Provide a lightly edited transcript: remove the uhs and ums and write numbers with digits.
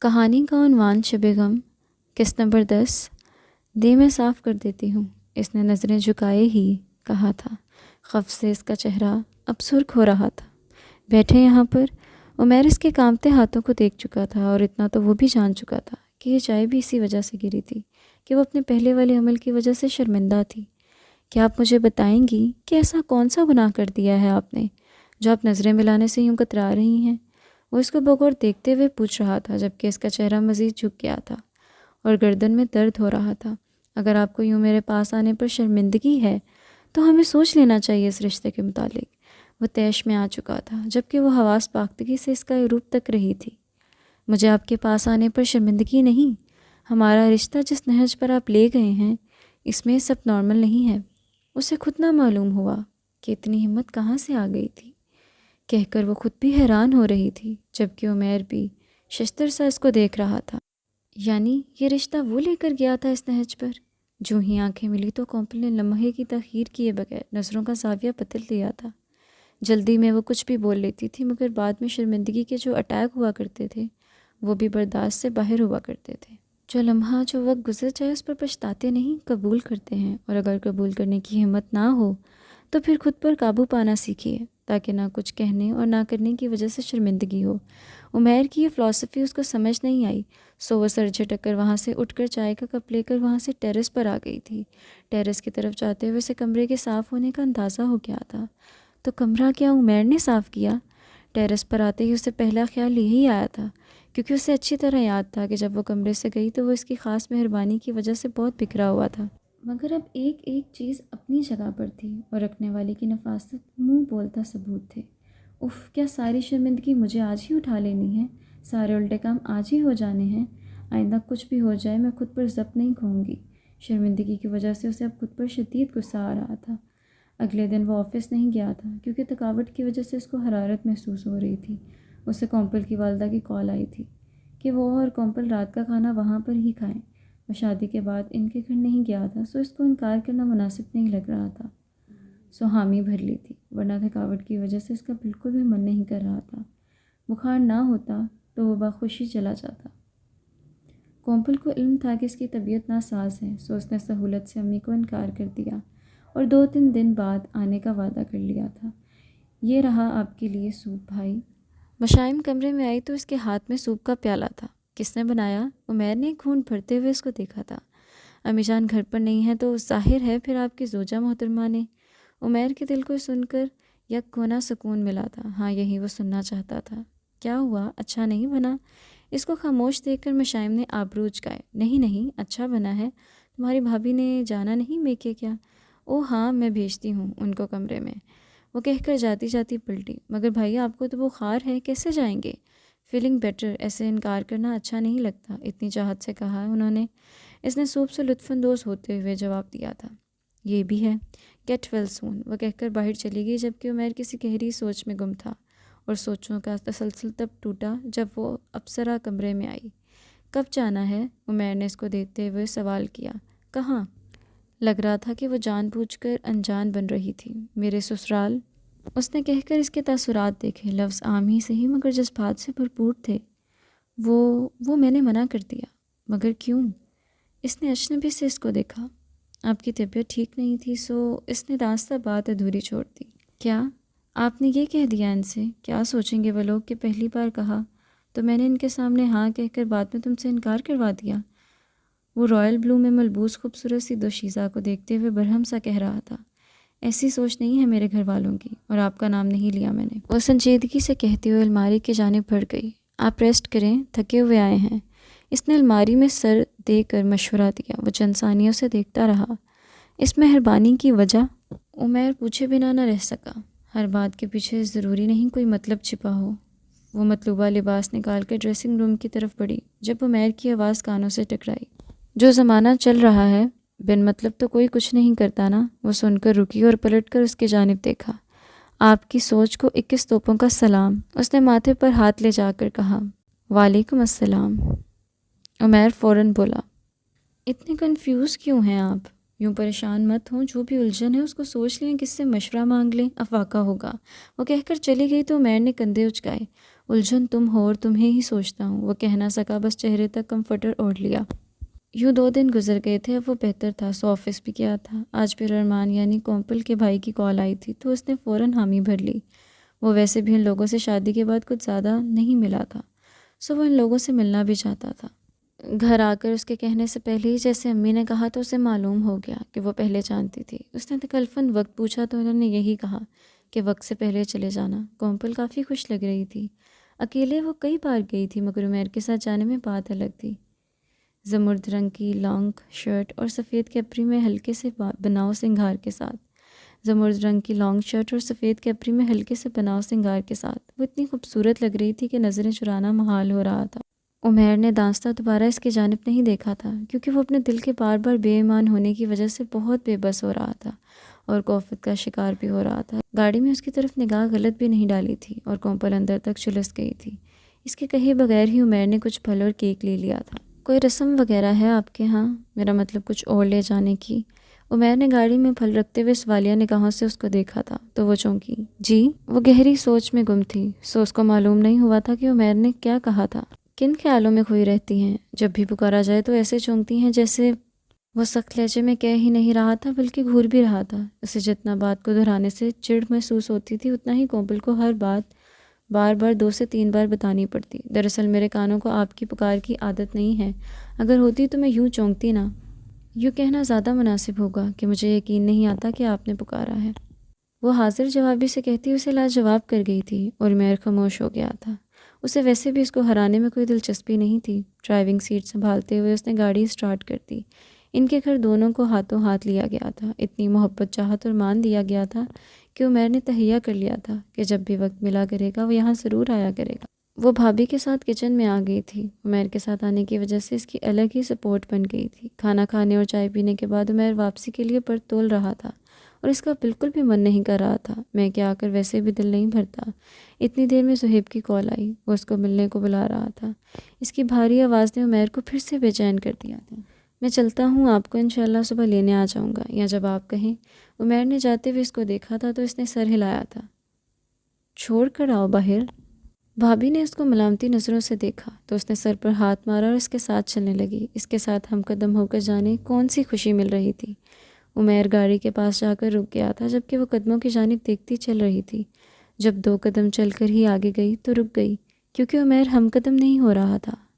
کہانی کا عنوان شب غم، قسط نمبر 10۔ دے میں صاف کر دیتی ہوں، اس نے نظریں جھکائے ہی کہا تھا۔ خوف سے اس کا چہرہ اب سرخ ہو رہا تھا۔ بیٹھے یہاں پر۔ عمیر اس کے کانپتے ہاتھوں کو دیکھ چکا تھا، اور اتنا تو وہ بھی جان چکا تھا کہ یہ چائے بھی اسی وجہ سے گری تھی کہ وہ اپنے پہلے والے عمل کی وجہ سے شرمندہ تھی۔ کیا آپ مجھے بتائیں گی کہ ایسا کون سا گناہ کر دیا ہے آپ نے جو آپ نظریں ملانے سے یوں کترا رہی ہیں؟ وہ اس کو بغور دیکھتے ہوئے پوچھ رہا تھا، جبکہ اس کا چہرہ مزید جھک گیا تھا اور گردن میں درد ہو رہا تھا۔ اگر آپ کو یوں میرے پاس آنے پر شرمندگی ہے تو ہمیں سوچ لینا چاہیے اس رشتے کے متعلق۔ وہ طیش میں آ چکا تھا، جبکہ وہ حواس پاختگی سے اس کا عروج تک رہی تھی۔ مجھے آپ کے پاس آنے پر شرمندگی نہیں، ہمارا رشتہ جس نہج پر آپ لے گئے ہیں اس میں سب نارمل نہیں ہے۔ اسے خود نہ معلوم ہوا کہ اتنی ہمت کہاں سے آ گئی تھی، کہہ کر وہ خود بھی حیران ہو رہی تھی، جبکہ عمیر بھی ششتر سا اس کو دیکھ رہا تھا۔ یعنی یہ رشتہ وہ لے کر گیا تھا اس نہج پر؟ جو ہی آنکھیں ملی تو کومپل نے لمحے کی تاخیر کیے بغیر نظروں کا زاویہ بدل دیا تھا۔ جلدی میں وہ کچھ بھی بول لیتی تھی، مگر بعد میں شرمندگی کے جو اٹیک ہوا کرتے تھے وہ بھی برداشت سے باہر ہوا کرتے تھے۔ جو لمحہ جو وقت گزر جائے اس پر پچھتاتے نہیں، قبول کرتے ہیں، اور اگر قبول کرنے کی ہمت نہ ہو تو پھر خود پر قابو پانا سیکھیے، تاکہ نہ کچھ کہنے اور نہ کرنے کی وجہ سے شرمندگی ہو۔ عمیر کی یہ فلسفی اس کو سمجھ نہیں آئی، سو وہ سر جھٹک کر وہاں سے اٹھ کر چائے کا کپ لے کر وہاں سے ٹیرس پر آ گئی تھی۔ ٹیرس کی طرف جاتے ہوئے اسے کمرے کے صاف ہونے کا اندازہ ہو گیا تھا۔ تو کمرہ کیا عمیر نے صاف کیا؟ ٹیرس پر آتے ہی اسے پہلا خیال یہی آیا تھا، کیونکہ اسے اچھی طرح یاد تھا کہ جب وہ کمرے سے گئی تو وہ اس کی خاص مہربانی کی وجہ سے بہت بکھرا ہوا تھا، مگر اب ایک ایک چیز اپنی جگہ پر تھی، اور رکھنے والی کی نفاست منہ بولتا ثبوت تھے۔ اف، کیا ساری شرمندگی مجھے آج ہی اٹھا لینی ہے؟ سارے الٹے کام آج ہی ہو جانے ہیں؟ آئندہ کچھ بھی ہو جائے میں خود پر ضبط نہیں کھوؤں گی۔ شرمندگی کی وجہ سے اسے اب خود پر شدید غصہ آ رہا تھا۔ اگلے دن وہ آفس نہیں گیا تھا کیونکہ تھکاوٹ کی وجہ سے اس کو حرارت محسوس ہو رہی تھی۔ اسے کومپل کی والدہ کی کال آئی تھی کہ وہ اور کومپل رات کا کھانا وہاں پر ہی کھائیں۔ وہ شادی کے بعد ان کے گھر نہیں گیا تھا، سو اس کو انکار کرنا مناسب نہیں لگ رہا تھا، سو حامی بھر لی تھی، ورنہ تھکاوٹ کی وجہ سے اس کا بالکل بھی من نہیں کر رہا تھا۔ بخار نہ ہوتا تو وہ بخوشی چلا جاتا۔ کومپل کو علم تھا کہ اس کی طبیعت ناساز ہے، سو اس نے سہولت سے امی کو انکار کر دیا اور 2-3 دن بعد آنے کا وعدہ کر لیا تھا۔ یہ رہا آپ کے لیے سوپ بھائی۔ مشائم کمرے میں آئی تو اس کے ہاتھ میں سوپ کا پیالہ تھا۔ کس نے بنایا؟ عمیر نے ایک گھونٹ بھرتے ہوئے اس کو دیکھا تھا۔ امی جان گھر پر نہیں ہے تو ظاہر ہے پھر آپ کی زوجہ محترمہ نے۔ عمیر کے دل کو سن کر یک کونا سکون ملا تھا۔ ہاں، یہی وہ سننا چاہتا تھا۔ کیا ہوا؟ اچھا نہیں بنا؟ اس کو خاموش دیکھ کر مشائم نے آبرو اچکائے۔ نہیں نہیں، اچھا بنا ہے۔ تمہاری بھابھی نے جانا نہیں میکے کیا؟ او ہاں، میں بھیجتی ہوں ان کو کمرے میں، وہ کہہ کر جاتی جاتی پلٹی۔ مگر بھائی آپ کو تو بخار ہے، کیسے جائیں گے؟ فیلنگ بیٹر، ایسے انکار کرنا اچھا نہیں لگتا، اتنی چاہت سے کہا انہوں نے۔ اس نے سوپ سے لطف اندوز ہوتے ہوئے جواب دیا تھا۔ یہ بھی ہے، گیٹ ویل سون، وہ کہہ کر باہر چلی گئی، جبکہ عمیر کسی گہری سوچ میں گم تھا، اور سوچوں کا تسلسل تب ٹوٹا جب وہ اپسرا کمرے میں آئی۔ کب جانا ہے؟ عمیر نے اس کو دیکھتے ہوئے سوال کیا۔ کہاں؟ لگ رہا تھا کہ وہ جان بوجھ کر انجان بن رہی تھی۔ میرے سسرال، اس نے کہہ کر اس کے تاثرات دیکھے۔ لفظ عام ہی صحیح مگر جذبات سے بھرپور تھے۔ وہ میں نے منع کر دیا۔ مگر کیوں؟ اس نے اجنبی سے اس کو دیکھا۔ آپ کی طبیعت ٹھیک نہیں تھی، سو اس نے راستہ بات ادھوری چھوڑ دی۔ کیا آپ نے یہ کہہ دیا ان سے؟ کیا سوچیں گے وہ لوگ کہ پہلی بار کہا تو میں نے ان کے سامنے ہاں کہہ کر بعد میں تم سے انکار کروا دیا؟ وہ رائل بلو میں ملبوس خوبصورت سی دوشیزہ کو دیکھتے ہوئے برہم سا کہہ رہا تھا۔ ایسی سوچ نہیں ہے میرے گھر والوں کی، اور آپ کا نام نہیں لیا میں نے، وہ سنجیدگی سے کہتے ہوئے الماری کی جانب بڑھ گئی۔ آپ ریسٹ کریں، تھکے ہوئے آئے ہیں۔ اس نے الماری میں سر دے کر مشورہ دیا۔ وہ چند ثانیوں سے دیکھتا رہا۔ اس مہربانی کی وجہ؟ عمیر پوچھے بنا نہ رہ سکا۔ ہر بات کے پیچھے ضروری نہیں کوئی مطلب چھپا ہو۔ وہ مطلوبہ لباس نکال کر ڈریسنگ روم کی طرف بڑھی، جب عمیر کی آواز کانوں سے ٹکرائی۔ جو زمانہ چل رہا ہے بن مطلب تو کوئی کچھ نہیں کرتا نا؟ وہ سن کر رکی اور پلٹ کر اس کی جانب دیکھا۔ آپ کی سوچ کو 21 توپوں کا سلام، اس نے ماتھے پر ہاتھ لے جا کر کہا۔ وعلیکم السلام، عمیر فوراً بولا۔ اتنے کنفیوز کیوں ہیں آپ؟ یوں پریشان مت ہوں، جو بھی الجھن ہے اس کو سوچ لیں، کس سے مشورہ مانگ لیں، افواقہ ہوگا۔ وہ کہہ کر چلی گئی تو عمیر نے کندھے اچکائے۔ الجھن تم ہو اور تمہیں ہی سوچتا ہوں، وہ کہہ نہ سکا، بس چہرے تک کمفرٹر اوڑھ لیا۔ یوں 2 دن گزر گئے تھے، اب وہ بہتر تھا، سو آفس بھی گیا تھا۔ آج پھر ارمان یعنی کومپل کے بھائی کی کال آئی تھی تو اس نے فوراً حامی بھر لی۔ وہ ویسے بھی ان لوگوں سے شادی کے بعد کچھ زیادہ نہیں ملا تھا، سو وہ ان لوگوں سے ملنا بھی چاہتا تھا۔ گھر آ کر اس کے کہنے سے پہلے ہی جیسے امی نے کہا تو اسے معلوم ہو گیا کہ وہ پہلے جانتی تھی۔ اس نے تکلفاً وقت پوچھا تو انہوں نے یہی کہا کہ وقت سے پہلے چلے جانا۔ کومپل کافی خوش لگ رہی تھی۔ اکیلے وہ کئی بار گئی تھی مگر عمیر کے ساتھ جانے میں بات الگ تھی۔ زمرد رنگ کی لانگ شرٹ اور سفید کیپری میں ہلکے سے بناؤ سنگھار کے ساتھ زمرد رنگ کی لانگ شرٹ اور سفید کیپری میں ہلکے سے بناؤ سنگھار کے ساتھ وہ اتنی خوبصورت لگ رہی تھی کہ نظریں چرانا محال ہو رہا تھا۔ عمیر نے دانستہ دوبارہ اس کی جانب نہیں دیکھا تھا کیونکہ وہ اپنے دل کے بار بار بے ایمان ہونے کی وجہ سے بہت بے بس ہو رہا تھا اور کوفت کا شکار بھی ہو رہا تھا۔ گاڑی میں اس کی طرف نگاہ غلط بھی نہیں ڈالی تھی اور کومپل اندر تک جھلس گئی تھی۔ اس کے کہے بغیر ہی عمیر نے کچھ پھل اور کیک لے لیا تھا۔ کوئی رسم وغیرہ ہے آپ کے ہاں؟ میرا مطلب کچھ اور لے جانے کی۔ عمیر نے گاڑی میں پھل رکھتے ہوئے سوالیہ نگاہوں سے اس کو دیکھا تھا تو وہ چونکی۔ جی؟ وہ گہری سوچ میں گم تھی، سو اس کو معلوم نہیں ہوا تھا کہ عمیر نے کیا کہا تھا۔ کن خیالوں میں کھوئی رہتی ہیں؟ جب بھی پکارا جائے تو ایسے چونکتی ہیں جیسے… وہ سخت لہجے میں کہہ ہی نہیں رہا تھا بلکہ گھور بھی رہا تھا۔ اسے جتنا بات کو دہرانے سے چڑ محسوس ہوتی تھی اتنا ہی کومپل کو ہر بات بار بار 2 سے 3 بار بتانی پڑتی۔ دراصل میرے کانوں کو آپ کی پکار کی عادت نہیں ہے، اگر ہوتی تو میں یوں چونکتی نا۔ یوں کہنا زیادہ مناسب ہوگا کہ مجھے یقین نہیں آتا کہ آپ نے پکارا ہے۔ وہ حاضر جوابی سے کہتی اسے لاجواب کر گئی تھی اور عمیر خاموش ہو گیا تھا۔ اسے ویسے بھی اس کو ہرانے میں کوئی دلچسپی نہیں تھی۔ ڈرائیونگ سیٹ سنبھالتے ہوئے اس نے گاڑی سٹارٹ کر دی۔ ان کے گھر دونوں کو ہاتھوں ہاتھ لیا گیا تھا۔ اتنی محبت چاہت اور مان دیا گیا تھا کہ عمیر نے تہیہ کر لیا تھا کہ جب بھی وقت ملا کرے گا وہ یہاں ضرور آیا کرے گا۔ وہ بھابھی کے ساتھ کچن میں آ گئی تھی۔ عمیر کے ساتھ آنے کی وجہ سے اس کی الگ ہی سپورٹ بن گئی تھی۔ کھانا کھانے اور چائے پینے کے بعد عمیر واپسی کے لیے پر تول رہا تھا اور اس کا بالکل بھی من نہیں کر رہا تھا۔ میں کیا آ کر ویسے بھی دل نہیں بھرتا۔ اتنی دیر میں صہیب کی کال آئی، وہ اس کو ملنے کو بلا رہا تھا۔ اس کی بھاری آواز نے عمیر کو پھر سے بے چین کر دیا تھا۔ میں چلتا ہوں، آپ کو انشاءاللہ صبح لینے آ جاؤں گا یا جب آپ کہیں۔ عمیر نے جاتے ہوئے اس کو دیکھا تھا تو اس نے سر ہلایا تھا۔ چھوڑ کر آؤ باہر۔ بھابھی نے اس کو ملامتی نظروں سے دیکھا تو اس نے سر پر ہاتھ مارا اور اس کے ساتھ چلنے لگی۔ اس کے ساتھ ہم قدم ہو کر جانے کون سی خوشی مل رہی تھی۔ عمیر گاڑی کے پاس جا کر رک گیا تھا جبکہ وہ قدموں کی جانب دیکھتی چل رہی تھی۔ جب 2 قدم چل کر ہی آگے گئی تو رک گئی کیونکہ عمیر ہم قدم نہیں ہو رہا تھا۔